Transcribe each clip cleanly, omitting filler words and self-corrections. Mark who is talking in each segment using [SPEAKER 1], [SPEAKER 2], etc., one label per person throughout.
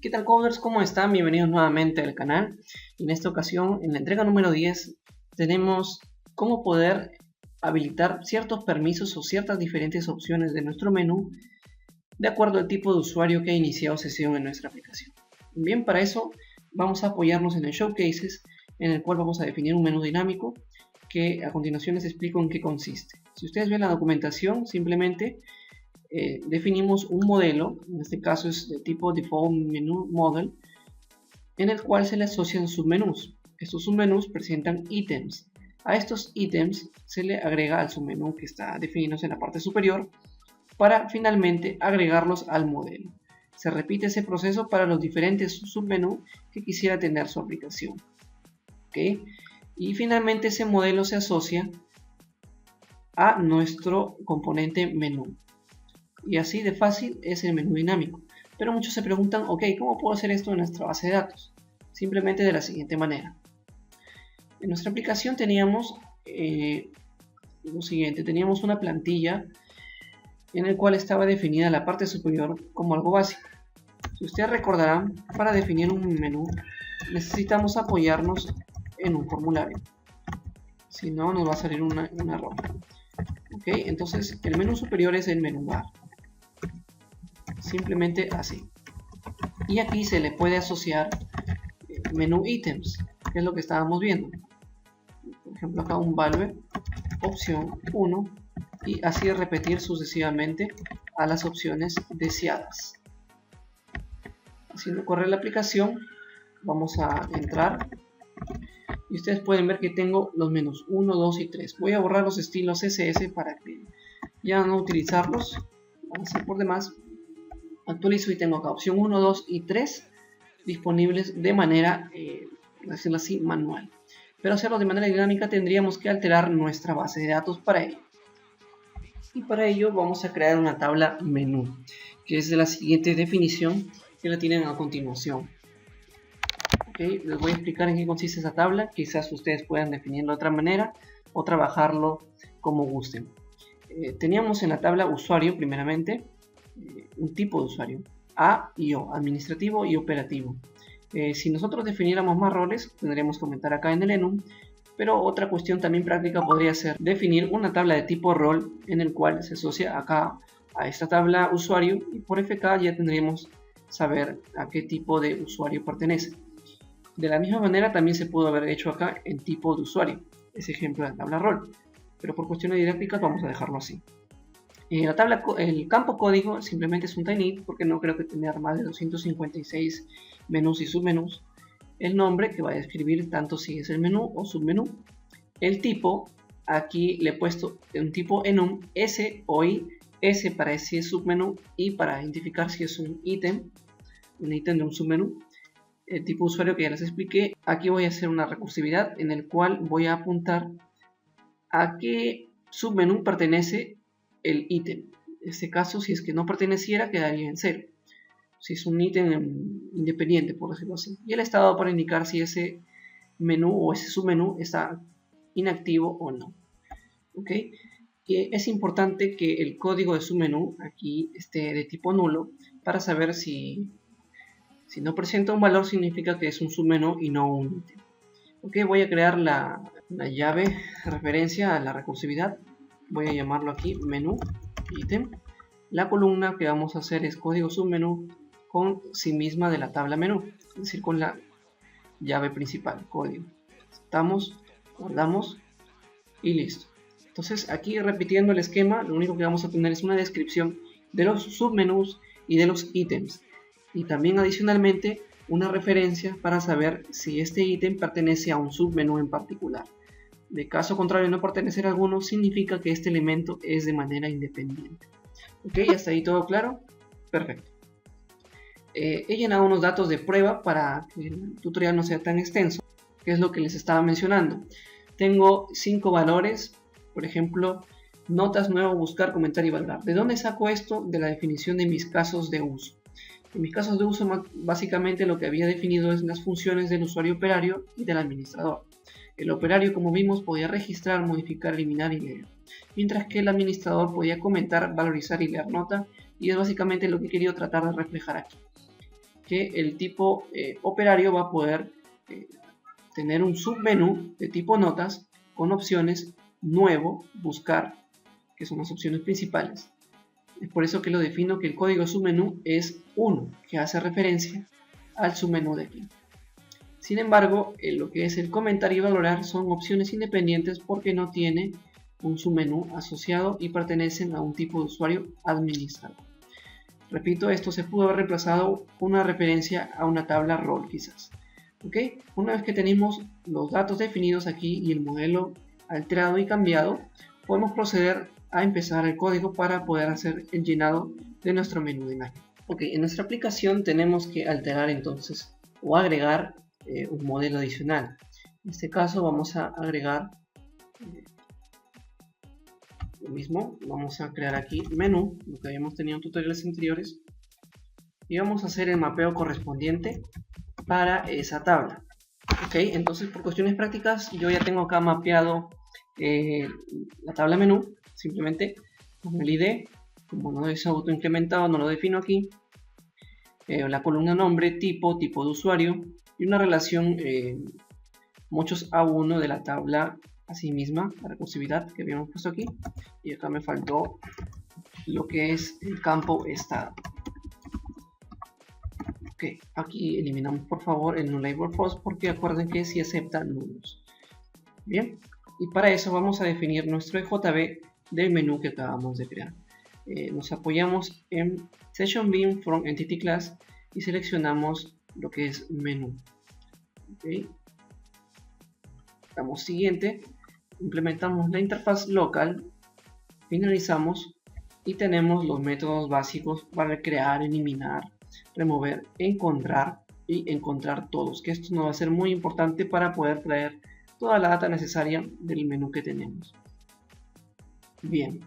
[SPEAKER 1] ¿Qué tal, coders? ¿Cómo están? Bienvenidos nuevamente al canal. En esta ocasión, en la entrega número 10, tenemos cómo poder habilitar ciertos permisos o ciertas diferentes opciones de nuestro menú de acuerdo al tipo de usuario que ha iniciado sesión en nuestra aplicación. Bien, para eso vamos a apoyarnos en el Showcases, en el cual vamos a definir un menú dinámico que a continuación les explico en qué consiste. Si ustedes ven la documentación, simplemente definimos un modelo, en este caso es de tipo Default Menu Model, en el cual se le asocian submenús. Estos submenús presentan ítems. A estos ítems se le agrega al submenú que está definido en la parte superior para finalmente agregarlos al modelo. Se repite ese proceso para los diferentes submenús que quisiera tener su aplicación. ¿Okay? Y finalmente ese modelo se asocia a nuestro componente menú. Y así de fácil es el menú dinámico. Pero muchos se preguntan, ok, ¿cómo puedo hacer esto en nuestra base de datos? Simplemente de la siguiente manera. En nuestra aplicación teníamos lo siguiente, teníamos una plantilla en la cual estaba definida la parte superior como algo básico. Si ustedes recordarán, para definir un menú necesitamos apoyarnos en un formulario. Si no, nos va a salir un error. Ok, entonces el menú superior es el menú bar. Simplemente así. Y aquí se le puede asociar menú ítems, que es lo que estábamos viendo. Por ejemplo, acá un value, opción 1, y así repetir sucesivamente a las opciones deseadas. Haciendo correr la aplicación, vamos a entrar y ustedes pueden ver que tengo los menús 1, 2 y 3. Voy a borrar los estilos CSS para que ya no utilizarlos, van a ser por demás. Actualizo y tengo acá opción 1, 2 y 3 disponibles de manera, decirlo así, manual. Pero hacerlo de manera dinámica tendríamos que alterar nuestra base de datos para ello. Y para ello vamos a crear una tabla menú, que es de la siguiente definición que la tienen a continuación. Okay, les voy a explicar en qué consiste esa tabla. Quizás ustedes puedan definirlo de otra manera o trabajarlo como gusten. Teníamos en la tabla usuario primeramente un tipo de usuario, A y O, administrativo y operativo. Si nosotros definiéramos más roles, tendríamos que aumentar acá en el enum, pero otra cuestión también práctica podría ser definir una tabla de tipo rol en el cual se asocia acá a esta tabla usuario y por FK ya tendríamos saber a qué tipo de usuario pertenece. De la misma manera también se pudo haber hecho acá en tipo de usuario, ese ejemplo de la tabla rol, pero por cuestiones didácticas vamos a dejarlo así. El campo código simplemente es un tiny porque no creo que tenga más de 256 menús y submenús. El nombre que va a describir tanto si es el menú o submenú. El tipo, aquí le he puesto un tipo enum, S o I, S para si es submenú y para identificar si es un ítem de un submenú. El tipo de usuario que ya les expliqué. Aquí voy a hacer una recursividad en el cual voy a apuntar a qué submenú pertenece el ítem. En este caso, si es que no perteneciera, quedaría en 0. Si es un ítem independiente, por decirlo así. Y el estado para indicar si ese menú o ese submenú está inactivo o no. ¿Ok? Es importante que el código de submenú aquí esté de tipo nulo para saber si no presenta un valor significa que es un submenú y no un ítem. Ok, voy a crear la llave de referencia a la recursividad. Voy a llamarlo aquí menú ítem. La columna que vamos a hacer es código submenú con sí misma de la tabla menú, es decir, con la llave principal, código. Aceptamos, guardamos y listo. Entonces aquí repitiendo el esquema, lo único que vamos a tener es una descripción de los submenús y de los ítems. Y también adicionalmente una referencia para saber si este ítem pertenece a un submenú en particular. De caso contrario no pertenecer a alguno, significa que este elemento es de manera independiente. Ok, hasta ahí todo claro. Perfecto. He llenado unos datos de prueba para que el tutorial no sea tan extenso, que es lo que les estaba mencionando. Tengo 5 valores, por ejemplo, notas, nuevo, buscar, comentar y valorar. ¿De dónde saco esto? De la definición de mis casos de uso. En mis casos de uso, básicamente lo que había definido es las funciones del usuario operario y del administrador. El operario, como vimos, podía registrar, modificar, eliminar y leer, mientras que el administrador podía comentar, valorizar y leer nota, y es básicamente lo que he querido tratar de reflejar aquí. que el tipo operario va a poder tener un submenú de tipo notas con opciones nuevo, buscar, que son las opciones principales. Es por eso que lo defino que el código submenú es 1, que hace referencia al submenú de aquí. Sin embargo, lo que es el comentar y valorar son opciones independientes porque no tiene un submenú asociado y pertenecen a un tipo de usuario administrado. Repito, esto se pudo haber reemplazado con una referencia a una tabla rol quizás. ¿Okay? Una vez que tenemos los datos definidos aquí y el modelo alterado y cambiado, podemos proceder a empezar el código para poder hacer el llenado de nuestro menú de imagen. Ok, en nuestra aplicación tenemos que alterar entonces o agregar un modelo adicional. En este caso vamos a agregar lo mismo, vamos a crear aquí menú, lo que habíamos tenido en tutoriales anteriores, y vamos a hacer el mapeo correspondiente para esa tabla. Ok, entonces por cuestiones prácticas yo ya tengo acá mapeado la tabla menú, simplemente con el ID, como no es autoincrementado, no lo defino aquí, la columna nombre, tipo de usuario y una relación muchos A1 de la tabla así misma, la recursividad que habíamos puesto aquí, y acá me faltó lo que es el campo estado. Ok, aquí eliminamos por favor el nullable false porque acuerden que si acepta nulos. Bien, y para eso vamos a definir nuestro EJB del menú que acabamos de crear. Nos apoyamos en Session Bean from Entity Class y seleccionamos lo que es menú. Okay. Damos siguiente, implementamos la interfaz local, finalizamos y tenemos los métodos básicos para crear, eliminar, remover, encontrar y encontrar todos, que esto nos va a ser muy importante para poder traer toda la data necesaria del menú que tenemos. Bien,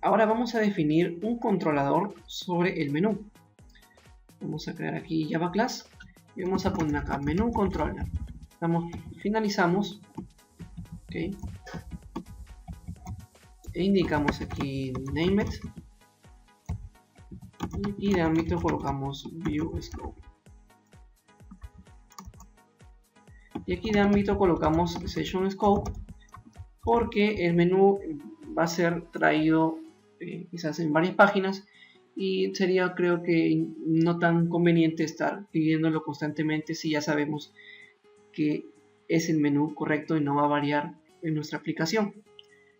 [SPEAKER 1] ahora vamos a definir un controlador sobre el menú. Vamos a crear aquí Java Class y vamos a poner acá menú controller. Finalizamos, okay, e indicamos aquí named y de ámbito colocamos view scope y aquí de ámbito colocamos session scope porque el menú va a ser traído quizás en varias páginas y sería, creo que no tan conveniente estar pidiéndolo constantemente si ya sabemos que es el menú correcto y no va a variar en nuestra aplicación.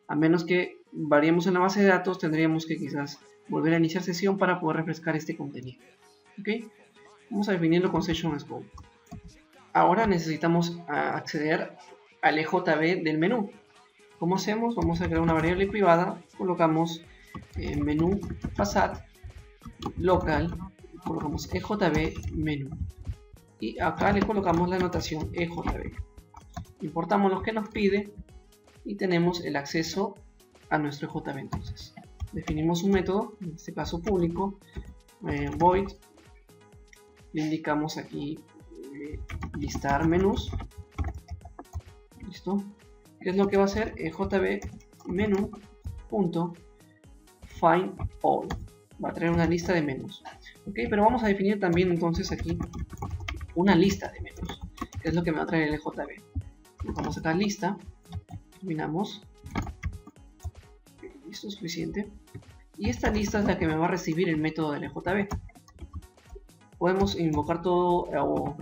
[SPEAKER 1] A menos que variemos en la base de datos, tendríamos que quizás volver a iniciar sesión para poder refrescar este contenido. ¿Okay? Vamos a definirlo con Session Scope. Ahora necesitamos acceder al EJB del menú. ¿Cómo hacemos? Vamos a crear una variable privada, colocamos menú facade local, colocamos EJB menú y acá le colocamos la notación EJB. Importamos lo que nos pide y tenemos el acceso a nuestro EJB. Entonces definimos un método, en este caso público, void, le indicamos aquí listar menús. Listo. ¿Qué es lo que va a hacer? EJB menú punto find all, va a traer una lista de menús. Ok, pero vamos a definir también entonces aquí una lista de menús, que es lo que me va a traer el EJB. Vamos a sacar lista, terminamos, listo, es suficiente, y esta lista es la que me va a recibir el método del EJB. Podemos invocar todo o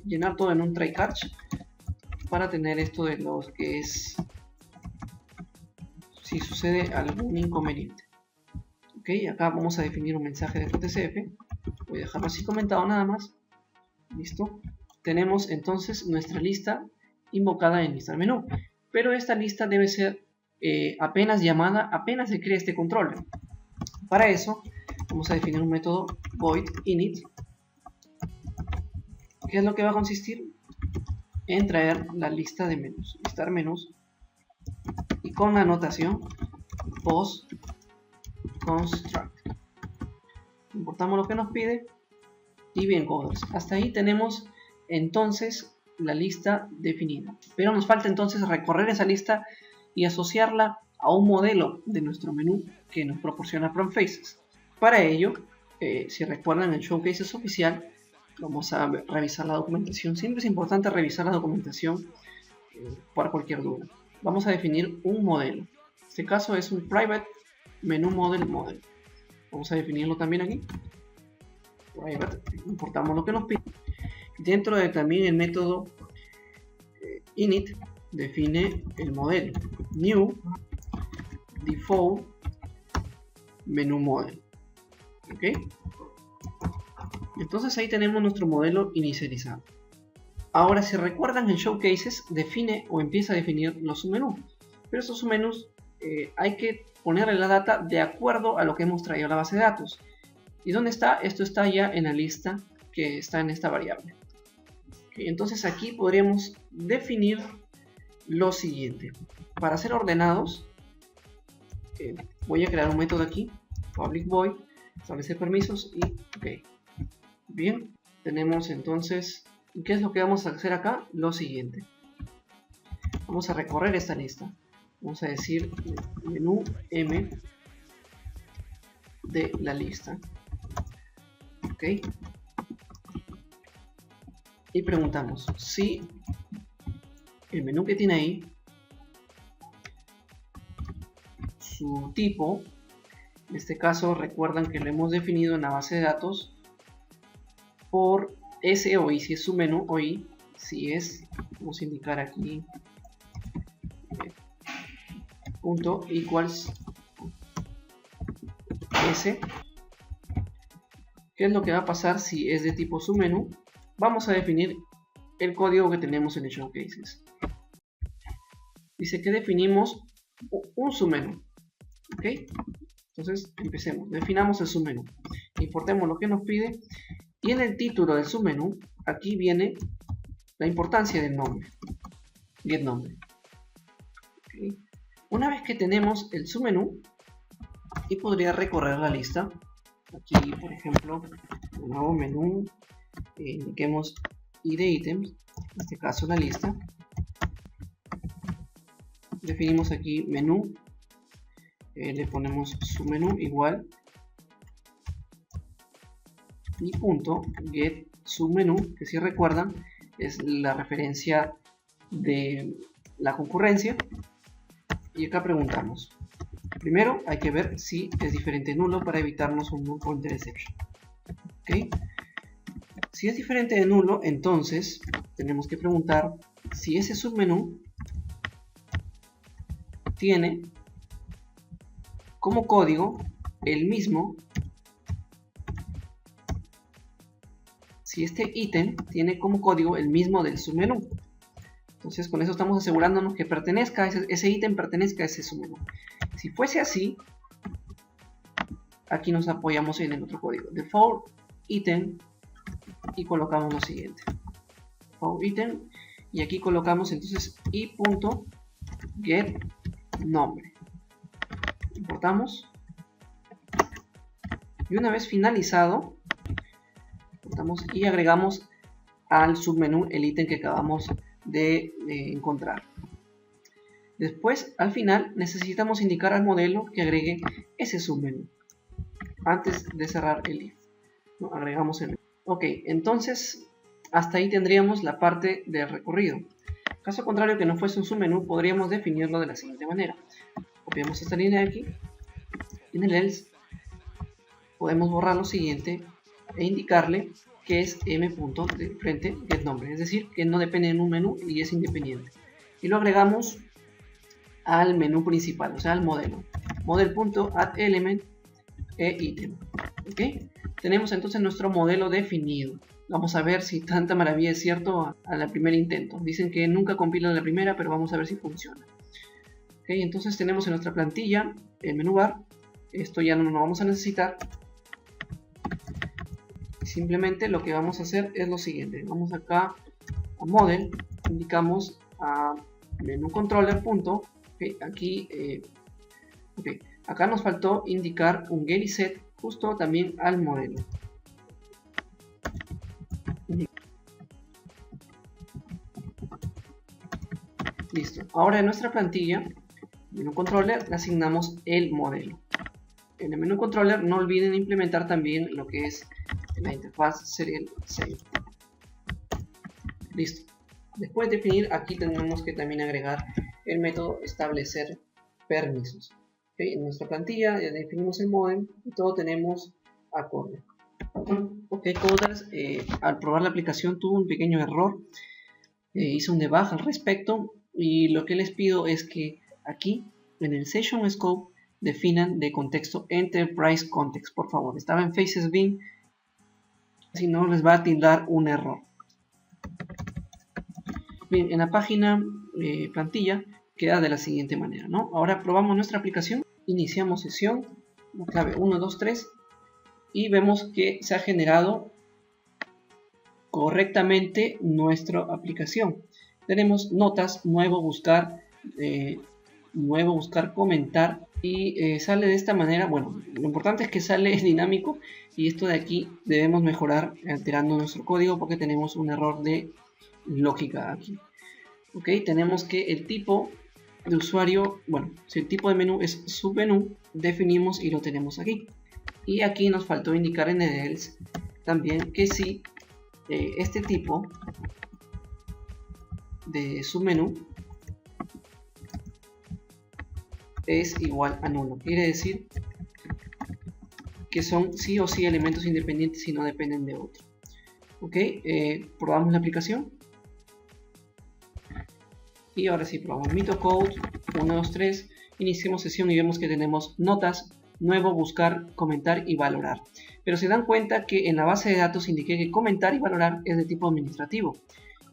[SPEAKER 1] llenar todo en un try catch para tener esto de los que es si sucede algún inconveniente. Ok, acá vamos a definir un mensaje de FTCF, voy a dejarlo así comentado nada más. Listo, tenemos entonces nuestra lista invocada en listar menú, pero esta lista debe ser apenas llamada apenas se crea este controller. Para eso vamos a definir un método void init, que es lo que va a consistir en traer la lista de menús, listar menús, y con la anotación post construct. Importamos lo que nos pide y bien, coders, hasta ahí tenemos entonces la lista definida, pero nos falta entonces recorrer esa lista y asociarla a un modelo de nuestro menú que nos proporciona FromFaces. Para ello si recuerdan, el showcase es oficial. Vamos a revisar la documentación. Siempre es importante revisar la documentación por cualquier duda. Vamos a definir un modelo. En este caso es un private menu model. Vamos a definirlo también aquí. Private, importamos lo que nos pide. Dentro de también el método init define el modelo. New default menu model. ¿Ok? Entonces ahí tenemos nuestro modelo inicializado. Ahora, si recuerdan, en Showcases define o empieza a definir los submenús. Pero estos submenús hay que ponerle la data de acuerdo a lo que hemos traído a la base de datos. ¿Y dónde está? Esto está ya en la lista que está en esta variable. Okay, entonces aquí podríamos definir lo siguiente. Para ser ordenados, voy a crear un método aquí, public void, establecer permisos y ok. Bien, tenemos entonces, ¿qué es lo que vamos a hacer acá? Lo siguiente. Vamos a recorrer esta lista. Vamos a decir menú M de la lista. Ok. Y preguntamos si el menú que tiene ahí, su tipo, en este caso recuerdan que lo hemos definido en la base de datos por S o I, si es su menú, o I, si es, vamos a indicar aquí, punto equals S. ¿Qué es lo que va a pasar si es de tipo submenú? Vamos a definir el código que tenemos en el Showcases. Dice que definimos un submenú. ¿Ok? Entonces empecemos. Definamos el submenú. Importemos lo que nos pide. Y en el título del submenú, aquí viene la importancia del nombre. GetNombre. ¿Okay? Una vez que tenemos el submenú, y podría recorrer la lista. Aquí, por ejemplo, un nuevo menú. Indiquemos id de ítems, en este caso la lista. Definimos aquí menú, le ponemos submenú igual y punto get submenú, que si recuerdan es la referencia de la concurrencia. Y acá preguntamos, primero hay que ver si es diferente nulo para evitarnos un null pointer exception. ¿Okay? Si es diferente de nulo, entonces tenemos que preguntar si ese submenú tiene como código el mismo, si este ítem tiene como código el mismo del submenú. Entonces con eso estamos asegurándonos que pertenezca a ese ítem pertenezca a ese submenú. Si fuese así, aquí nos apoyamos en el otro código, default item, y colocamos lo siguiente, default item, y aquí colocamos entonces i.getNombre. Importamos y una vez finalizado importamos y agregamos al submenú el ítem que acabamos de encontrar. Después, al final, necesitamos indicar al modelo que agregue ese submenú antes de cerrar el if. ¿No? Agregamos el... Ok, entonces hasta ahí tendríamos la parte del recorrido. Caso contrario que no fuese un submenú, podríamos definirlo de la siguiente manera. Copiamos esta línea de aquí. En el else podemos borrar lo siguiente e indicarle que es m.de frente getNombre, es decir, que no depende de un menú y es independiente. Y lo agregamos al menú principal, o sea, al modelo. Model.addElement e item. ¿Okay? Tenemos entonces nuestro modelo definido. Vamos a ver si tanta maravilla es cierto a la primer intento. Dicen que nunca compila la primera, pero vamos a ver si funciona. ¿Okay? Entonces tenemos en nuestra plantilla el menú bar. Esto ya no lo vamos a necesitar. Simplemente lo que vamos a hacer es lo siguiente. Vamos acá a model, indicamos a menú controller punto. Okay, aquí, acá nos faltó indicar un get y set justo también al modelo. Listo. Ahora en nuestra plantilla, menú controller, le asignamos el modelo. en el menú controller no olviden implementar también lo que es la interfaz serial save. Listo. Después de definir, aquí tenemos que también agregar el método establecer permisos. ¿Okay? En nuestra plantilla ya definimos el modem y todo tenemos acorde. Ok, coders, al probar la aplicación tuvo un pequeño error. Hice un debug al respecto y lo que les pido es que aquí en el Session Scope definan de contexto Enterprise Context, por favor. Estaba en Faces Bin, si no les va a tildar un error. Bien, en la página plantilla queda de la siguiente manera, ¿no? Ahora probamos nuestra aplicación, iniciamos sesión, la clave 123 y vemos que se ha generado correctamente nuestra aplicación. Tenemos notas, nuevo buscar, comentar y sale de esta manera. Bueno, lo importante es que sale dinámico y esto de aquí debemos mejorar alterando nuestro código porque tenemos un error de lógica aquí. Ok, tenemos que el tipo de usuario, bueno, si el tipo de menú es submenú, definimos y lo tenemos aquí. Y aquí nos faltó indicar en el else también que si este tipo de submenú es igual a nulo, quiere decir que son sí o sí elementos independientes y no dependen de otro. Ok, probamos la aplicación y ahora sí probamos MitoCode 123, iniciamos sesión y vemos que tenemos notas, nuevo, buscar, comentar y valorar. Pero se dan cuenta que en la base de datos indiqué que comentar y valorar es de tipo administrativo.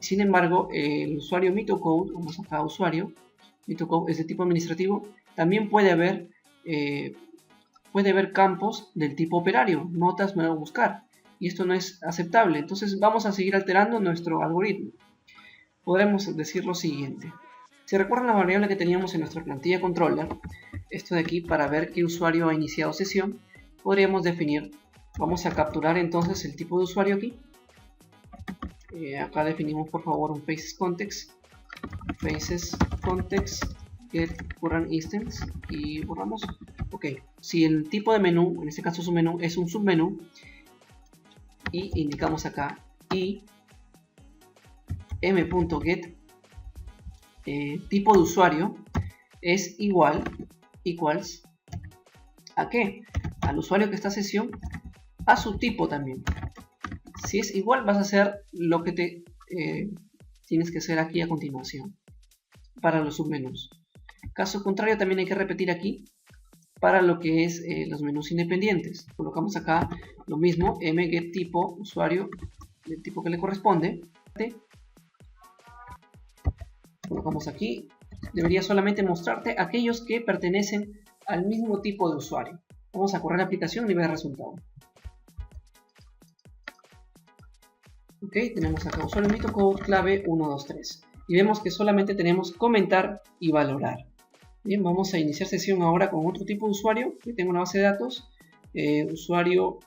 [SPEAKER 1] Sin embargo, el usuario MitoCode, vamos acá a usuario, MitoCode es de tipo administrativo, también puede haber campos del tipo operario, notas, nuevo, buscar. Y esto no es aceptable. Entonces vamos a seguir alterando nuestro algoritmo. Podremos decir lo siguiente. Si recuerdan la variable que teníamos en nuestra plantilla controller, esto de aquí para ver qué usuario ha iniciado sesión, podríamos definir, vamos a capturar entonces el tipo de usuario aquí. Acá definimos por favor un faces context get current instance y borramos. Ok, si el tipo de menú, en este caso submenú, es un submenú y indicamos acá y m.get tipo de usuario es equals ¿a qué? Al usuario que está en sesión, a su tipo también. Si es igual vas a hacer lo que tienes que hacer aquí a continuación para los submenús. Caso contrario también hay que repetir aquí para lo que es los menús independientes. Colocamos acá lo mismo, mGetTypo usuario del tipo que le corresponde. Colocamos aquí, debería solamente mostrarte aquellos que pertenecen al mismo tipo de usuario. Vamos a correr la aplicación y ver el resultado. Ok, tenemos acá usuario MitoCode clave 123 y vemos que solamente tenemos comentar y valorar. Bien, vamos a iniciar sesión ahora con otro tipo de usuario que tengo una base de datos, usuario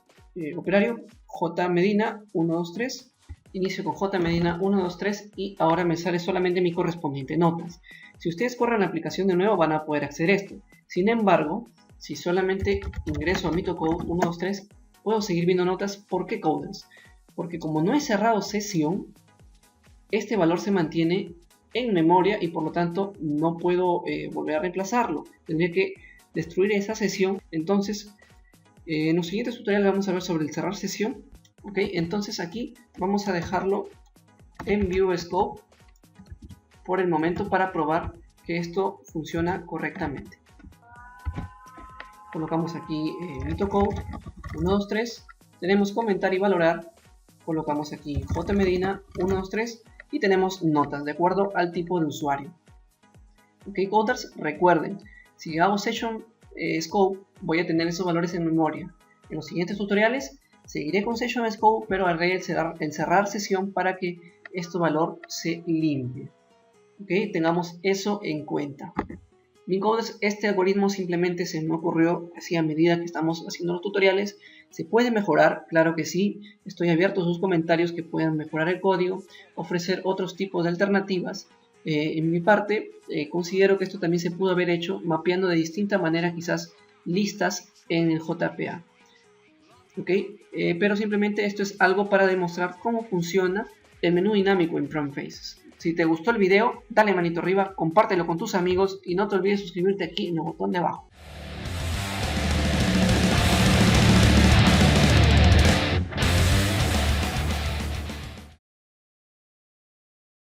[SPEAKER 1] operario jmedina 123. Inicio con jmedina 123 y ahora me sale solamente mi correspondiente notas. Si ustedes corren la aplicación de nuevo van a poder acceder a esto. Sin embargo, si solamente ingreso a MitoCode 123 puedo seguir viendo notas. ¿Por qué, coders? Porque como no he cerrado sesión, este valor se mantiene en memoria y por lo tanto no puedo volver a reemplazarlo. Tendría que destruir esa sesión. Entonces, en los siguientes tutoriales vamos a ver sobre el cerrar sesión. Ok, entonces aquí vamos a dejarlo en View Scope por el momento para probar que esto funciona correctamente. Colocamos aquí MitoCode 123, tenemos comentar y valorar, colocamos aquí jmedina 123 y tenemos notas de acuerdo al tipo de usuario. Ok, coders, recuerden, si hago Session Scope voy a tener esos valores en memoria. En los siguientes tutoriales seguiré con Session Scope, pero haré el cerrar sesión para que este valor se limpie. Ok, tengamos eso en cuenta. Bien, coders, este algoritmo simplemente se me ocurrió así a medida que estamos haciendo los tutoriales. ¿Se puede mejorar? Claro que sí. Estoy abierto a sus comentarios que puedan mejorar el código, ofrecer otros tipos de alternativas. En mi parte, considero que esto también se pudo haber hecho mapeando de distinta manera quizás listas en el JPA. ¿Ok? Pero simplemente esto es algo para demostrar cómo funciona el menú dinámico en Front Faces. Si te gustó el video, dale manito arriba, compártelo con tus amigos y no te olvides suscribirte aquí en el botón de abajo.